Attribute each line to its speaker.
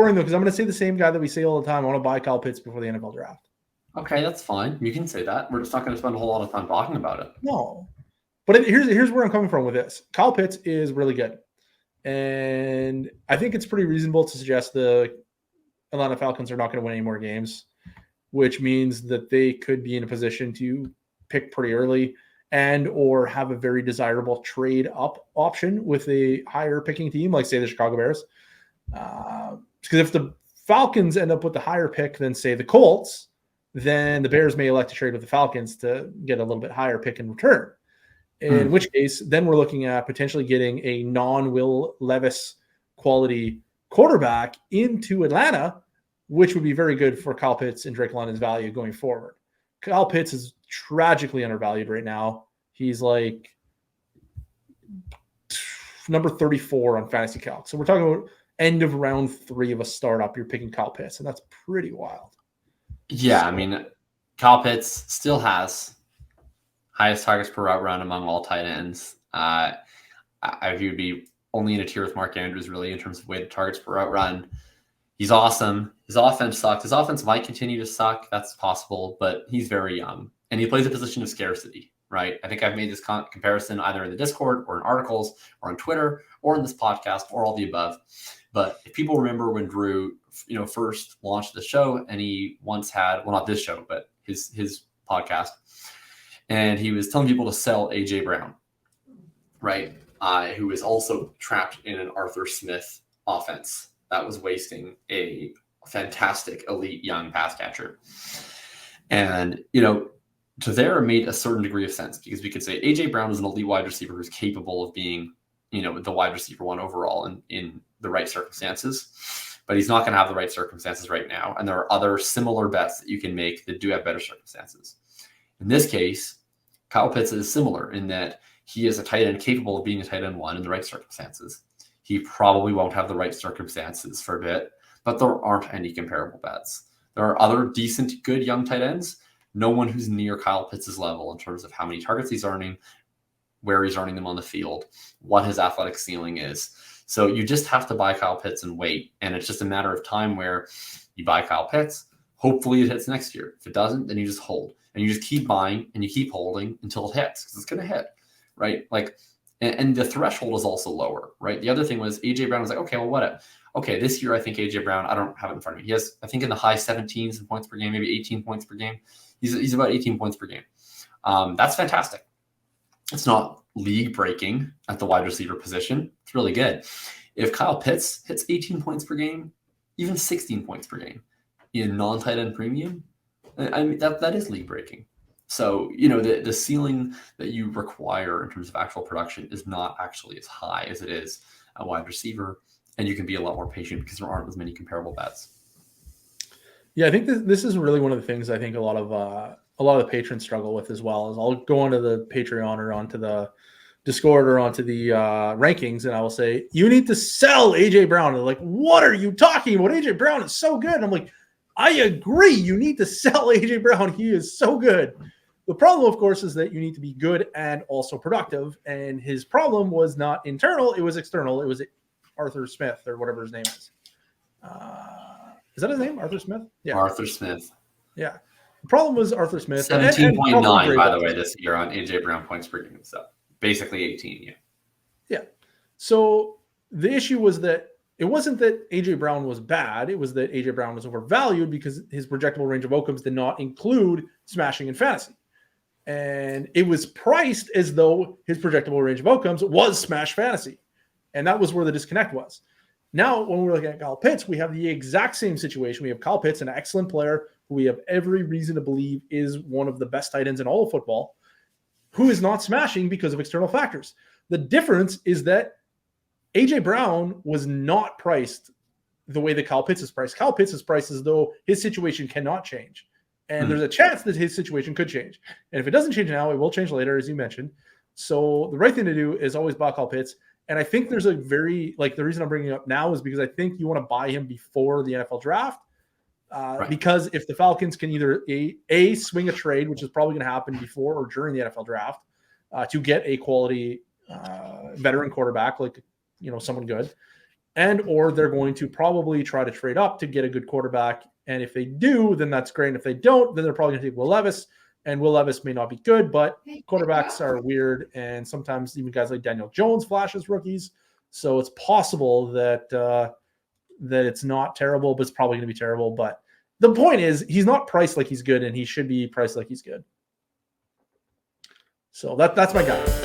Speaker 1: boring though, because I'm going to say the same guy that we say all the time. I want to buy Kyle Pitts before the NFL draft.
Speaker 2: Okay, that's fine. You can say that. We're just not going to spend a whole lot of time talking about it.
Speaker 1: No. But here's where I'm coming from with this. Kyle Pitts is really good. And I think it's pretty reasonable to suggest the Atlanta Falcons are not going to win any more games, which means that they could be in a position to pick pretty early and or have a very desirable trade up option with a higher picking team, like say the Chicago Bears. Because if the Falcons end up with the higher pick than say the Colts, then the Bears may elect to trade with the Falcons to get a little bit higher pick in return. In which case, then we're looking at potentially getting a non-Will Levis quality quarterback into Atlanta, which would be very good for Kyle Pitts and Drake London's value going forward. Kyle Pitts is tragically undervalued right now. He's like number 34 on Fantasy Calc. So we're talking about end of round 3 of a startup. You're picking Kyle Pitts, and that's pretty wild.
Speaker 2: Yeah, so, I mean, Kyle Pitts still has highest targets per route run among all tight ends. I view would be only in a tier with Mark Andrews, really, in terms of weighted targets per route run. He's awesome. His offense sucks. His offense might continue to suck. That's possible, but he's very young. And he plays a position of scarcity, right? I think I've made this comparison either in the Discord or in articles or on Twitter or in this podcast or all the above. But if people remember when Drew, first launched the show, and he once had, well, not this show, but his podcast, and he was telling people to sell A.J. Brown, right? Who is also trapped in an Arthur Smith offense that was wasting a fantastic elite young pass catcher. And, to there made a certain degree of sense, because we could say A.J. Brown is an elite wide receiver who's capable of being, the wide receiver 1 overall in the right circumstances, but he's not going to have the right circumstances right now. And there are other similar bets that you can make that do have better circumstances. In this case, Kyle Pitts is similar in that he is a tight end capable of being a tight end 1 in the right circumstances. He probably won't have the right circumstances for a bit, but there aren't any comparable bets. There are other decent, good young tight ends. No one who's near Kyle Pitts' level in terms of how many targets he's earning, where he's earning them on the field, what his athletic ceiling is. So you just have to buy Kyle Pitts and wait. And it's just a matter of time where you buy Kyle Pitts. Hopefully it hits next year. If it doesn't, then you just hold. And you just keep buying and you keep holding until it hits, because it's going to hit, right? And the threshold is also lower, right? The other thing was A.J. Brown was like, okay, well, what? Okay, this year I think A.J. Brown, I don't have it in front of me. He has, I think, in the high 17s in points per game, maybe 18 points per game. He's about 18 points per game. That's fantastic. It's not league breaking at the wide receiver position. It's really good. If Kyle Pitts hits 18 points per game, even 16 points per game in non-tight end premium, I mean, that is league breaking. So, the ceiling that you require in terms of actual production is not actually as high as it is a wide receiver. And you can be a lot more patient because there aren't as many comparable bets.
Speaker 1: Yeah, I think this is really one of the things I think a lot of the patrons struggle with as well. Is I'll go onto the Patreon or onto the Discord or onto the rankings, and I will say, you need to sell A.J. Brown. And they're like, what are you talking about? A.J. Brown is so good. And I'm like, I agree. You need to sell A.J. Brown. He is so good. The problem, of course, is that you need to be good and also productive. And his problem was not internal. It was external. It was Arthur Smith or whatever his name is. Is that his name? Arthur Smith?
Speaker 2: Yeah. Arthur Smith.
Speaker 1: Yeah. The problem was Arthur Smith.
Speaker 2: 17.9, by the way, this year on A.J. Brown points per game. So basically 18, yeah.
Speaker 1: Yeah. So the issue was that it wasn't that A.J. Brown was bad. It was that A.J. Brown was overvalued because his projectable range of outcomes did not include smashing in fantasy. And it was priced as though his projectable range of outcomes was smash fantasy. And that was where the disconnect was. Now, when we're looking at Kyle Pitts, we have the exact same situation. We have Kyle Pitts, an excellent player who we have every reason to believe is one of the best tight ends in all of football, who is not smashing because of external factors. The difference is that A.J. Brown was not priced the way that Kyle Pitts is priced. Kyle Pitts is priced as though his situation cannot change. And there's a chance that his situation could change. And if it doesn't change now, it will change later, as you mentioned. So the right thing to do is always buy Kyle Pitts. And I think there's a very, the reason I'm bringing it up now is because I think you want to buy him before the NFL draft. Right. Because if the Falcons can either a swing a trade, which is probably going to happen before or during the NFL draft, to get a quality veteran quarterback, someone good, and or they're going to probably try to trade up to get a good quarterback. And if they do, then that's great. And if they don't, then they're probably going to take Will Levis. And Will Levis may not be good, but quarterbacks are weird. And sometimes even guys like Daniel Jones flash as rookies. So it's possible that that it's not terrible, but it's probably going to be terrible. But the point is, he's not priced like he's good, and he should be priced like he's good. So that's my guy.